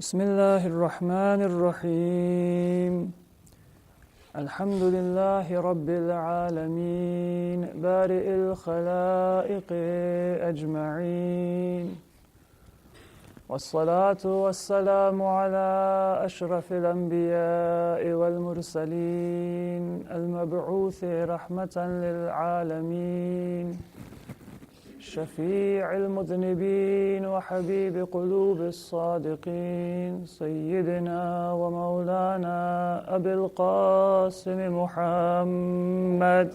بسم الله الرحمن الرحيم الحمد لله رب العالمين بارئ الخلائق أجمعين والصلاة والسلام على أشرف الأنبياء والمرسلين المبعوث رحمة للعالمين شفيع المذنبين وحبيب قلوب الصادقين سيدنا ومولانا أبي القاسم محمد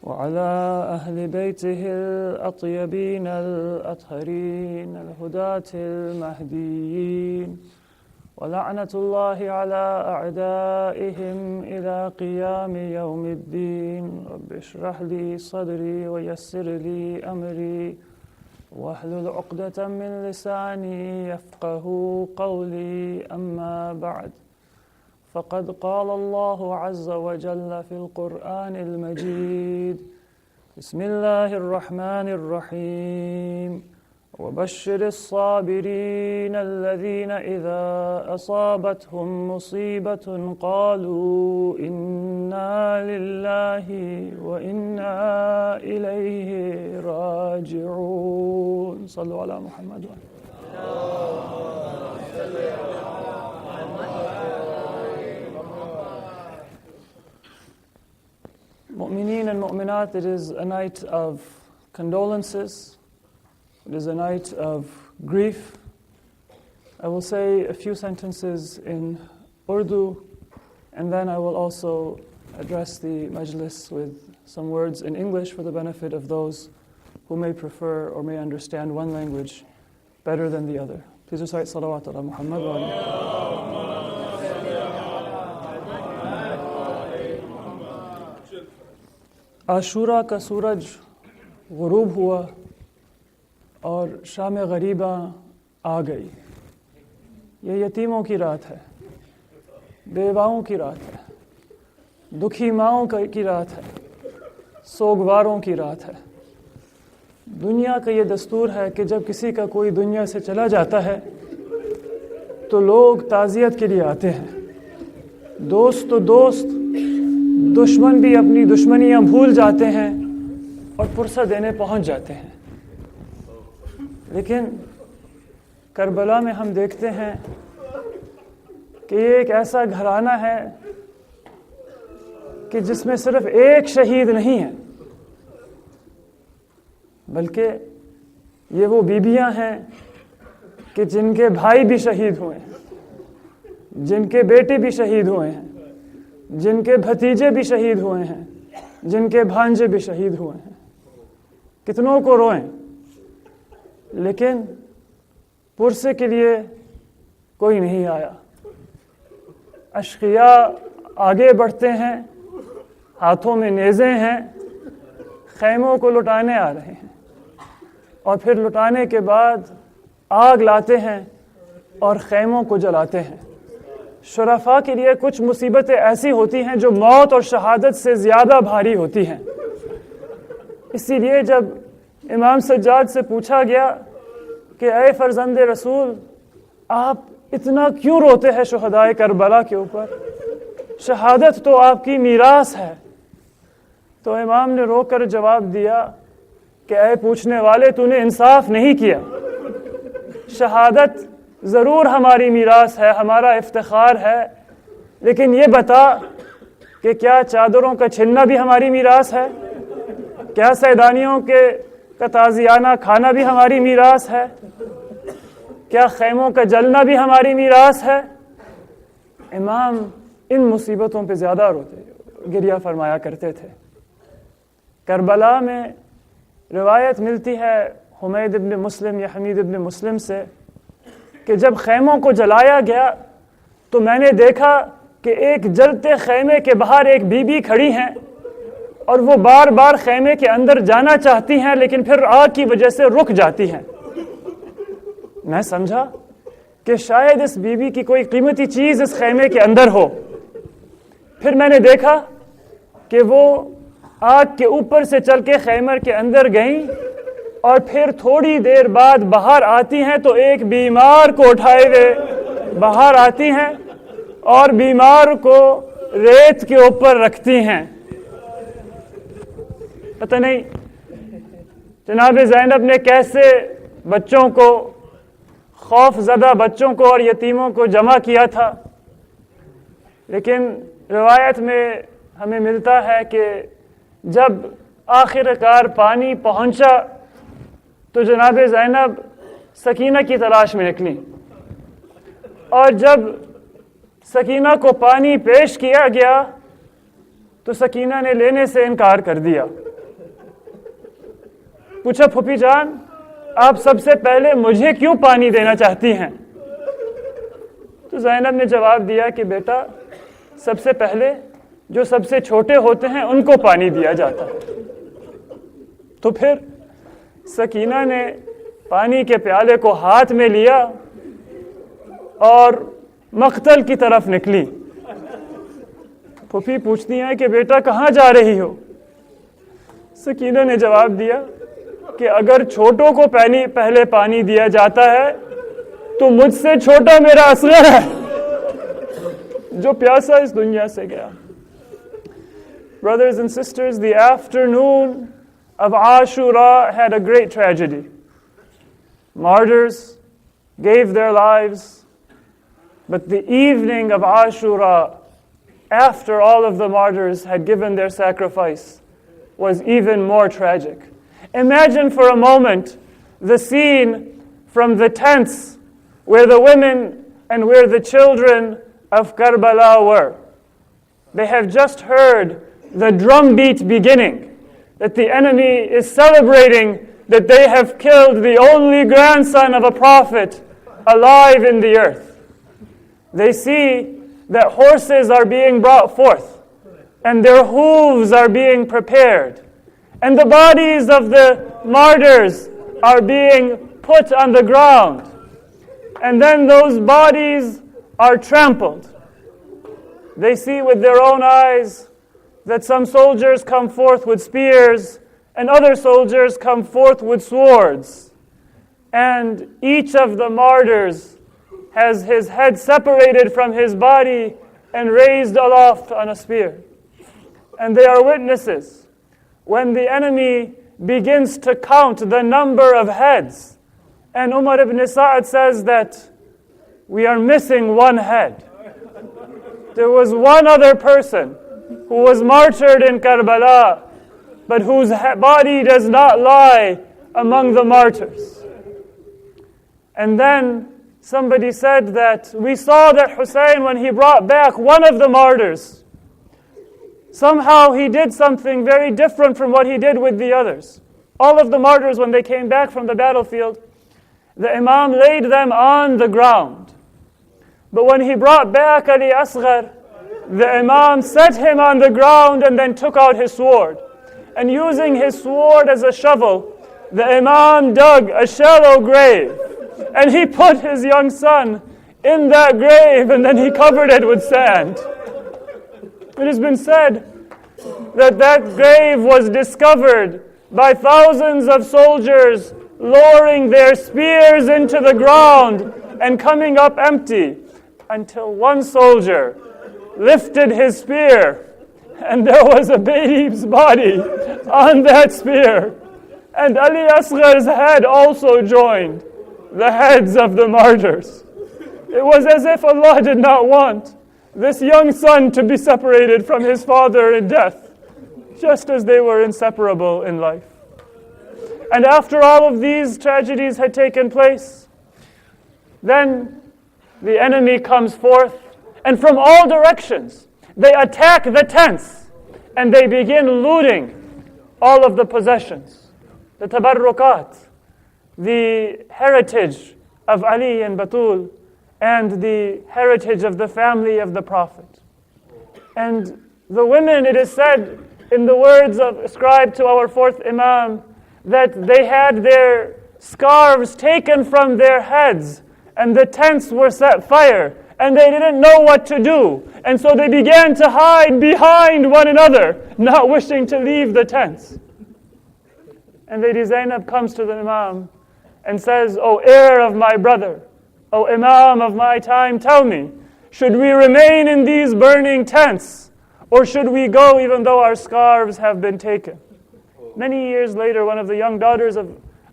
وعلى أهل بيته الأطيبين الأطهرين الهداة المهديين ولعنة الله على أعدائهم إلى قيام يوم الدين رب اشرح لي صدري ويسر لي أمري واحلل عقدة من لساني يفقه قولي أما بعد فقد قال الله عز وجل في القرآن المجيد بسم الله الرحمن الرحيم وبشر الصابرين الذين إذا أصابتهم مصيبة قالوا إنا لله وإنا إليه راجعون صلوا على محمد Mu'mineen and mu'minat, it is a night of condolences. It is a night of grief. I will say a few sentences in Urdu, and then I will also address the majlis with some words in English for the benefit of those who may prefer or may understand one language better than the other. Please recite salawat ala Muhammad wa alihi. عاشورہ کا سورج غروب ہوا اور شام غریباں آ گئی. یہ یتیموں کی رات ہے، بیواؤں کی رات ہے، دکھی ماؤں کی رات ہے، سوگواروں کی رات ہے. دنیا کا یہ دستور ہے کہ جب کسی کا کوئی دنیا سے چلا جاتا ہے تو لوگ تعزیت کے لیے آتے ہیں. دوست تو دوست، دشمن بھی اپنی دشمنیاں بھول جاتے ہیں اور پرسہ دینے پہنچ جاتے ہیں. لیکن کربلا میں ہم دیکھتے ہیں کہ یہ ایک ایسا گھرانہ ہے کہ جس میں صرف ایک شہید نہیں ہے، بلکہ یہ وہ بیویاں ہیں کہ جن کے بھائی بھی شہید ہوئے ہیں، جن کے بیٹے بھی شہید ہوئے ہیں، جن کے بھتیجے بھی شہید ہوئے ہیں، جن کے بھانجے بھی شہید ہوئے ہیں. کتنوں کو روئیں، لیکن پرسے کے لیے کوئی نہیں آیا. اشقیاء آگے بڑھتے ہیں، ہاتھوں میں نیزیں ہیں، خیموں کو لٹانے آ رہے ہیں، اور پھر لٹانے کے بعد آگ لاتے ہیں اور خیموں کو جلاتے ہیں. شرفاء کے لیے کچھ مصیبتیں ایسی ہوتی ہیں جو موت اور شہادت سے زیادہ بھاری ہوتی ہیں. اسی لیے جب امام سجاد سے پوچھا گیا کہ اے فرزند رسول، آپ اتنا کیوں روتے ہیں شہدائے کربلا کے اوپر؟ شہادت تو آپ کی میراث ہے. تو امام نے رو کر جواب دیا کہ اے پوچھنے والے، تو نے انصاف نہیں کیا. شہادت ضرور ہماری میراث ہے، ہمارا افتخار ہے، لیکن یہ بتا کہ کیا چادروں کا چھننا بھی ہماری میراث ہے؟ کیا سیدانیوں کا تازیانہ کھانا بھی ہماری میراث ہے؟ کیا خیموں کا جلنا بھی ہماری میراث ہے؟ امام ان مصیبتوں پہ زیادہ گریہ فرمایا کرتے تھے. کربلا میں روایت ملتی ہے حمید ابن مسلم یا حمید ابن مسلم سے کہ جب خیموں کو جلایا گیا تو میں نے دیکھا کہ ایک جلتے خیمے کے باہر ایک بی بی کھڑی ہیں اور وہ بار بار خیمے کے اندر جانا چاہتی ہیں، لیکن پھر آگ کی وجہ سے رک جاتی ہیں. میں سمجھا کہ شاید اس بی بی کی کوئی قیمتی چیز اس خیمے کے اندر ہو. پھر میں نے دیکھا کہ وہ आग के ऊपर से चल के खैमर के अंदर गईं और फिर थोड़ी देर बाद बाहर आती हैं तो एक बीमार को उठाए हुए बाहर आती हैं और बीमार को रेत के ऊपर रखती हैं। पता नहीं जनाब ज़ैनब ने कैसे बच्चों को, खौफज़दा बच्चों को और यतीमों को जमा किया था, लेकिन रिवायत में हमें मिलता है कि जब आखिरकार पानी पहुंचा तो जनाब ज़ैनब सकीना की तलाश में निकली, और जब सकीना को पानी पेश किया गया तो सकीना ने लेने से इनकार कर दिया। पूछा, फूफी जान आप सबसे पहले मुझे क्यों पानी देना चाहती हैं? तो ज़ैनब ने जवाब दिया कि बेटा, सबसे पहले जो सबसे छोटे होते हैं उनको पानी दिया जाता है। तो फिर सकीना ने पानी के प्याले को हाथ में लिया और मख्तल की तरफ निकली। फूफी पूछती हैं कि बेटा कहाँ जा रही हो? सकीना ने जवाब दिया कि अगर छोटों को पहले पानी दिया जाता है तो मुझसे छोटा मेरा असगर है जो प्यासा इस दुनिया से गया। Brothers and sisters, the afternoon of Ashura had a great tragedy. Martyrs gave their lives, but the evening of Ashura, after all of the martyrs had given their sacrifice, was even more tragic. Imagine for a moment the scene from the tents where the women and where the children of Karbala were. They have just heard the drumbeat beginning, that the enemy is celebrating that they have killed the only grandson of a prophet alive in the earth. They see that horses are being brought forth and their hooves are being prepared, and the bodies of the martyrs are being put on the ground, and then those bodies are trampled. They see with their own eyes that some soldiers come forth with spears and other soldiers come forth with swords, and each of the martyrs has his head separated from his body and raised aloft on a spear. And they are witnesses when the enemy begins to count the number of heads. And Umar ibn Sa'ad says that we are missing one head. There was one other person who was martyred in Karbala, but whose body does not lie among the martyrs. And then somebody said that we saw that Hussein, when he brought back one of the martyrs, somehow he did something very different from what he did with the others. All of the martyrs, when they came back from the battlefield, the Imam laid them on the ground. But when he brought back Ali Asghar, the Imam set him on the ground and then took out his sword. And using his sword as a shovel, the Imam dug a shallow grave. And he put his young son in that grave and then he covered it with sand. It has been said that that grave was discovered by thousands of soldiers lowering their spears into the ground and coming up empty, until one soldier lifted his spear and there was a baby's body on that spear. And Ali Asghar's head also joined the heads of the martyrs. It was as if Allah did not want this young son to be separated from his father in death, just as they were inseparable in life. And after all of these tragedies had taken place, then the enemy comes forth, and from all directions they attack the tents and they begin looting all of the possessions, the tabarrukat, the heritage of Ali and Batul, and the heritage of the family of the Prophet. And the women, it is said in the words ascribed to our fourth Imam, that they had their scarves taken from their heads and the tents were set fire and they didn't know what to do. And so they began to hide behind one another, not wishing to leave the tents. And Lady Zainab comes to the Imam and says, "O heir of my brother, O Imam of my time, tell me, should we remain in these burning tents, or should we go even though our scarves have been taken?" Many years later, one of the young daughters of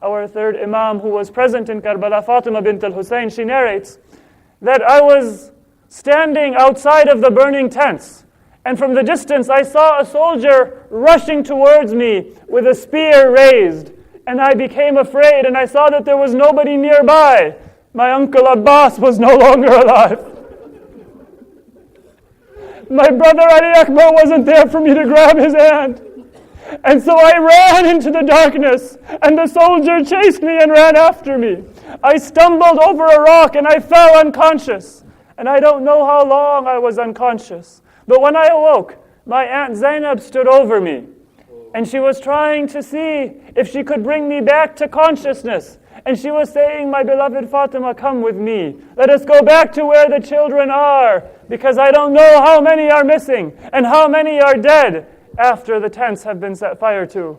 our third Imam who was present in Karbala, Fatima bint al-Hussein, she narrates that I was standing outside of the burning tents, and from the distance I saw a soldier rushing towards me with a spear raised, and I became afraid, and I saw that there was nobody nearby. My uncle Abbas was no longer alive. My brother Ali Akbar wasn't there for me to grab his hand. And so I ran into the darkness, and the soldier chased me and ran after me. I stumbled over a rock and I fell unconscious. And I don't know how long I was unconscious. But when I awoke, my Aunt Zainab stood over me. And she was trying to see if she could bring me back to consciousness. And she was saying, "My beloved Fatima, come with me. Let us go back to where the children are, because I don't know how many are missing and how many are dead after the tents have been set fire to."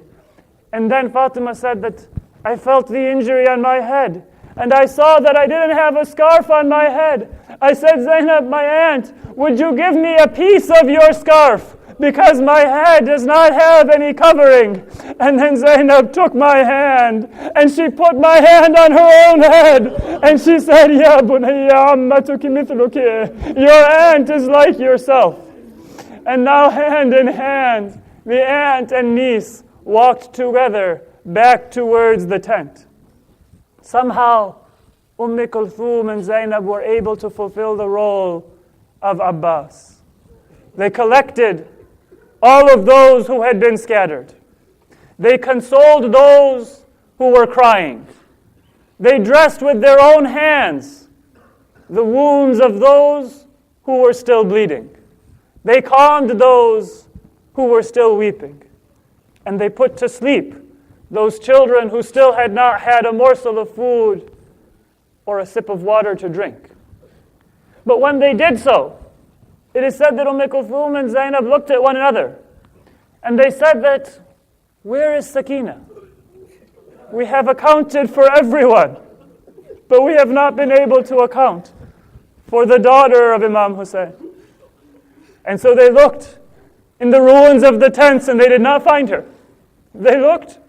And then Fatima said that I felt the injury on my head, and I saw that I didn't have a scarf on my head. I said, "Zainab, my aunt, would you give me a piece of your scarf? Because my head does not have any covering." And then Zainab took my hand, and she put my hand on her own head, and she said, "Ya bunayya ammatuki mithluki." Your aunt is like yourself. And now hand in hand, the aunt and niece walked together back towards the tent. Somehow, Kulthum and Zainab were able to fulfill the role of Abbas. They collected all of those who had been scattered. They consoled those who were crying. They dressed with their own hands the wounds of those who were still bleeding. They calmed those who were still weeping. And they put to sleep those children who still had not had a morsel of food or a sip of water to drink. But when they did so, it is said that Kulthum and Zainab looked at one another, and they said that, "Where is Sakina? We have accounted for everyone, but we have not been able to account for the daughter of Imam Hussein." And so they looked in the ruins of the tents, and they did not find her. They looked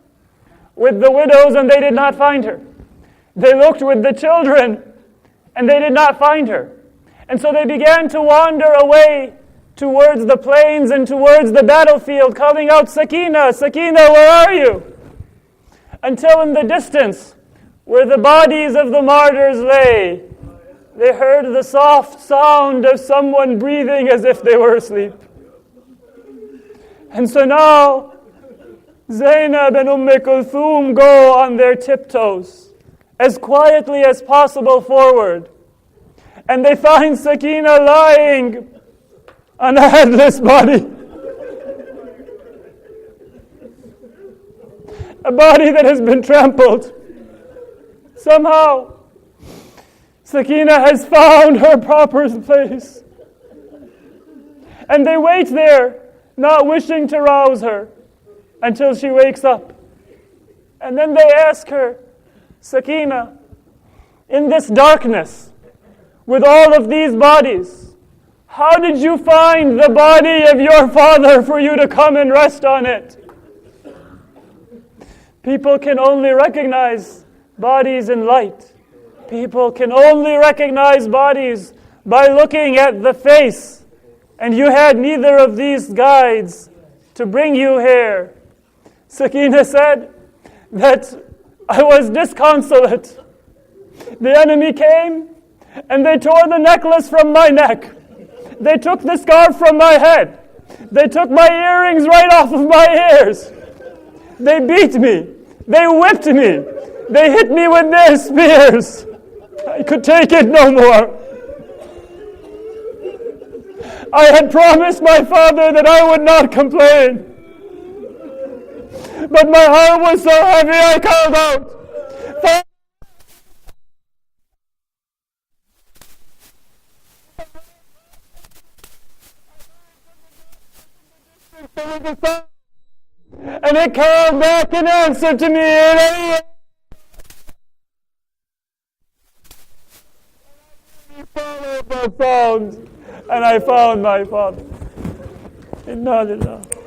with the widows, and they did not find her. They looked with the children, and they did not find her. And so they began to wander away towards the plains and towards the battlefield, calling out, "Sakina, Sakina, where are you?" Until in the distance, where the bodies of the martyrs lay, they heard the soft sound of someone breathing as if they were asleep. And so now, Zainab and Kulthum go on their tiptoes, as quietly as possible forward, and they find Sakina lying on a headless body. A body that has been trampled. Somehow, Sakina has found her proper place. And they wait there, not wishing to rouse her, until she wakes up. And then they ask her, "Sakina, in this darkness, with all of these bodies, how did you find the body of your father for you to come and rest on it?" People can only recognize bodies in light. People can only recognize bodies by looking at the face. And you had neither of these guides to bring you here. Sakina said that I was disconsolate. The enemy came and they tore the necklace from my neck. They took the scarf from my head. They took my earrings right off of my ears. They beat me. They whipped me. They hit me with their spears. I could take it no more. I had promised my father that I would not complain. But my heart was so heavy I called out, And it came back and answered to me. And I followed my sound, and I found my father. Inna lillah.